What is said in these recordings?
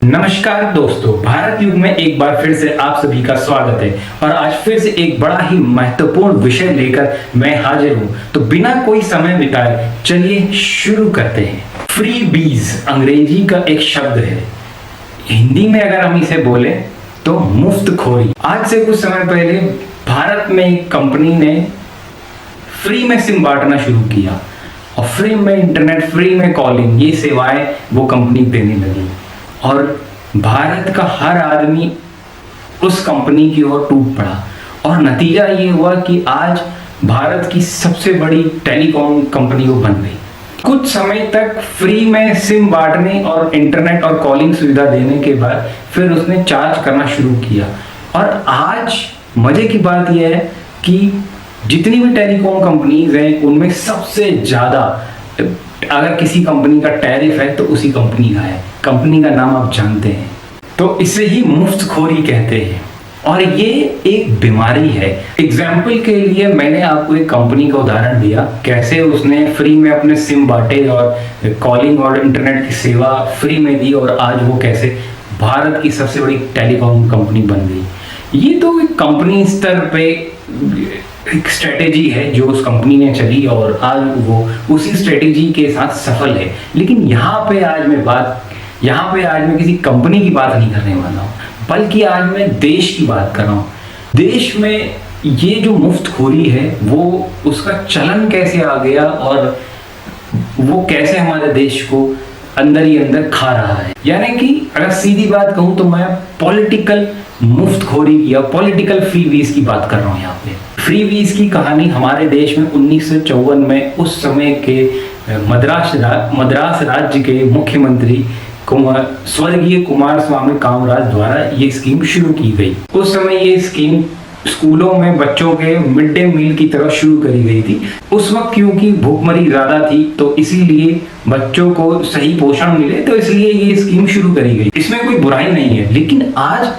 नमस्कार दोस्तों, भारत युग में एक बार फिर से आप सभी का स्वागत है और आज फिर से एक बड़ा ही महत्वपूर्ण विषय लेकर मैं हाजिर हूं। तो बिना कोई समय बिताए चलिए शुरू करते हैं। फ्रीबीज अंग्रेजी का एक शब्द है, हिंदी में अगर हम इसे बोले तो मुफ्तखोरी। आज से कुछ समय पहले भारत में एक कंपनी ने फ्री में सिम बांटना शुरू किया और फ्री में इंटरनेट, फ्री में कॉलिंग, ये सेवाएं वो कंपनी देने लगी और भारत का हर आदमी उस कंपनी की ओर टूट पड़ा और नतीजा ये हुआ कि आज भारत की सबसे बड़ी टेलीकॉम कंपनी वो बन गई। कुछ समय तक फ्री में सिम बांटने और इंटरनेट और कॉलिंग सुविधा देने के बाद फिर उसने चार्ज करना शुरू किया और आज मजे की बात यह है कि जितनी भी टेलीकॉम कंपनीज हैं उनमें सबसे ज़्यादा अगर किसी कंपनी का टैरिफ है तो उसी कंपनी का है। कंपनी का नाम आप जानते हैं, तो इसे ही मुफ्तखोरी कहते हैं और ये एक बीमारी है। एग्जाम्पल के लिए मैंने आपको एक कंपनी का उदाहरण दिया, कैसे उसने फ्री में अपने सिम बांटे और कॉलिंग और इंटरनेट की सेवा फ्री में दी और आज वो कैसे भारत की सबसे बड़ी टेलीकॉम कंपनी बन गई। ये तो एक कंपनी स्तर पे एक स्ट्रेटेजी है जो उस कंपनी ने चली और आज वो उसी स्ट्रेटेजी के साथ सफल है। लेकिन यहाँ पे आज मैं किसी कंपनी की बात नहीं करने वाला हूँ, बल्कि आज मैं देश की बात कर रहा हूँ। देश में ये जो मुफ्तखोरी है वो उसका चलन कैसे आ गया और वो कैसे हमारे देश को अंदर ही अंदर खा रहा है। यानी कि अगर सीधी बात कहूँ तो मैं पॉलिटिकल मुफ्तखोरी या पॉलिटिकल फ्रीबीज की बात कर रहा हूँ। यहाँ पे फ्रीबीज की कहानी हमारे देश में 1954 में उस समय के मद्रास राज्य के मुख्यमंत्री स्वर्गीय कुमारस्वामी कामराज द्वारा ये स्कीम शुरू की गई। उस समय ये स्कीम स्कूलों में बच्चों के मिड डे मील की तरह शुरू करी गई थी। उस वक्त क्योंकि भूखमरी ज्यादा थी तो इसीलिए बच्चों को सही पोषण मिले, तो इसलिए ये स्कीम शुरू करी गई। इसमें कोई बुराई नहीं है, लेकिन आज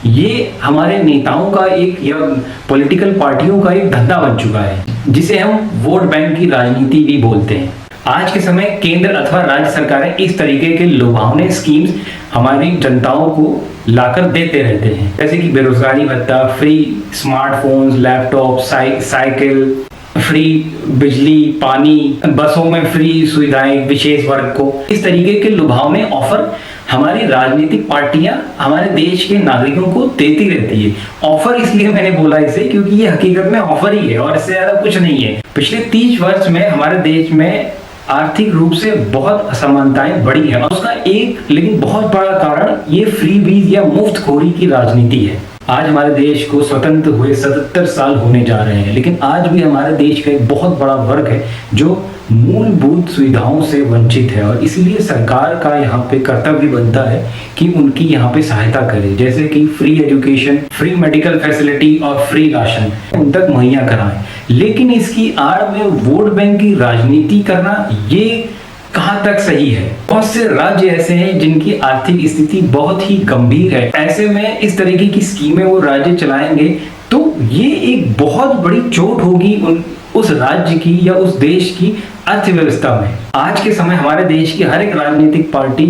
ये हमारे नेताओं का एक या पॉलिटिकल पार्टियों का एक धंधा बन चुका है, जिसे हम वोट बैंक की राजनीति भी बोलते हैं। आज के समय केंद्र अथवा राज्य सरकारें इस तरीके के लुभावने स्कीम्स हमारी जनताओं को लाकर देते रहते हैं, जैसे कि बेरोजगारी भत्ता, free smartphones, laptop, cycle, free बिजली, पानी, बसों में फ्री सुविधाएं विशेष वर्ग को। इस तरीके के लुभावने ऑफर हमारी राजनीतिक पार्टियां हमारे देश के नागरिकों को देती रहती है। ऑफर इसलिए मैंने बोला इसे क्योंकि ये हकीकत में ऑफर ही है और इससे ज्यादा कुछ नहीं है। पिछले 30 वर्ष में हमारे देश में आर्थिक रूप से बहुत असमानताएं बढ़ी है और उसका एक लेकिन बहुत बड़ा कारण ये फ्रीबीज या मुफ्तखोरी की राजनीति है। आज हमारे देश को स्वतंत्र हुए 77 साल होने जा रहे हैं, लेकिन आज भी हमारे देश का एक बहुत बड़ा वर्ग है जो मूलभूत सुविधाओं से वंचित है और इसलिए सरकार का यहाँ पे कर्तव्य बनता है कि उनकी यहाँ पे सहायता करे, जैसे कि free education, free medical facility और फ्री राशन उन तक मुहैया कराएं। लेकिन इसकी आड़ में वोट बैंक की राजनीति करना ये कहाँ तक सही है? बहुत से राज्य ऐसे हैं जिनकी आर्थिक स्थिति बहुत ही गंभीर है। ऐसे में इस तरीके की स्कीमें वो राज्य चलाएंगे तो ये एक बहुत बड़ी चोट होगी उस राज्य की या उस देश की अर्थव्यवस्था में। आज के समय हमारे देश की हर एक राजनीतिक पार्टी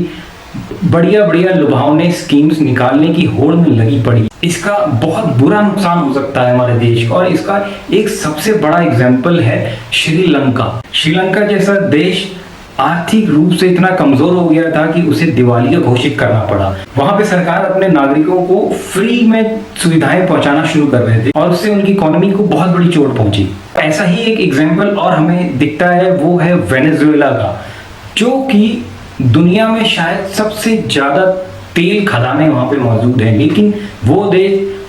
बढ़िया लुभावने स्कीम्स निकालने की होड़ में लगी पड़ी। इसका बहुत बुरा नुकसान हो सकता है हमारे देश को और इसका एक सबसे बड़ा एग्जाम्पल है श्रीलंका। श्रीलंका जैसा देश आर्थिक रूप से इतना कमजोर हो गया था कि उसे दिवालिया घोषित करना पड़ा। वहां पे सरकार अपने नागरिकों को फ्री में सुविधाएं पहुंचाना शुरू कर रहे थे और उससे उनकी इकोनॉमी को बहुत बड़ी चोट पहुंची। ऐसा ही एक एग्जाम्पल और हमें दिखता है, वो है वेनेजुएला का, जो कि दुनिया में शायद सबसे ज्यादा तेल खदानें वहां पे मौजूद हैं,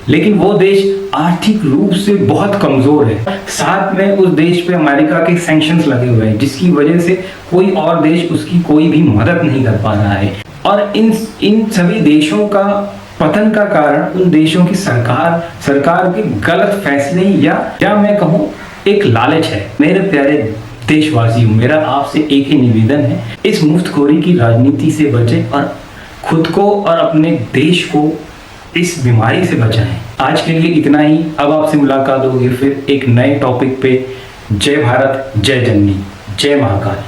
लेकिन वो देश आर्थिक रूप से बहुत कमजोर है। साथ में उस देश पे अमेरिका के सैंक्शंस लगे हुए हैं, जिसकी वजह से कोई और देश उसकी कोई भी मदद नहीं कर पा रहा है और इन सभी देशों का पतन का कारण उन देशों की सरकार के गलत फैसले या मैं कहूँ एक लालच है। मेरे प्यारे देशवासियों, मेरा आपसे एक ही निवेदन है, इस मुफ्तखोरी की राजनीति से बचें और खुद को और अपने देश को इस बीमारी से बचाएं। आज के लिए इतना ही। अब आपसे मुलाकात होगी फिर एक नए टॉपिक पे। जय भारत, जय जननी, जय महाकाल।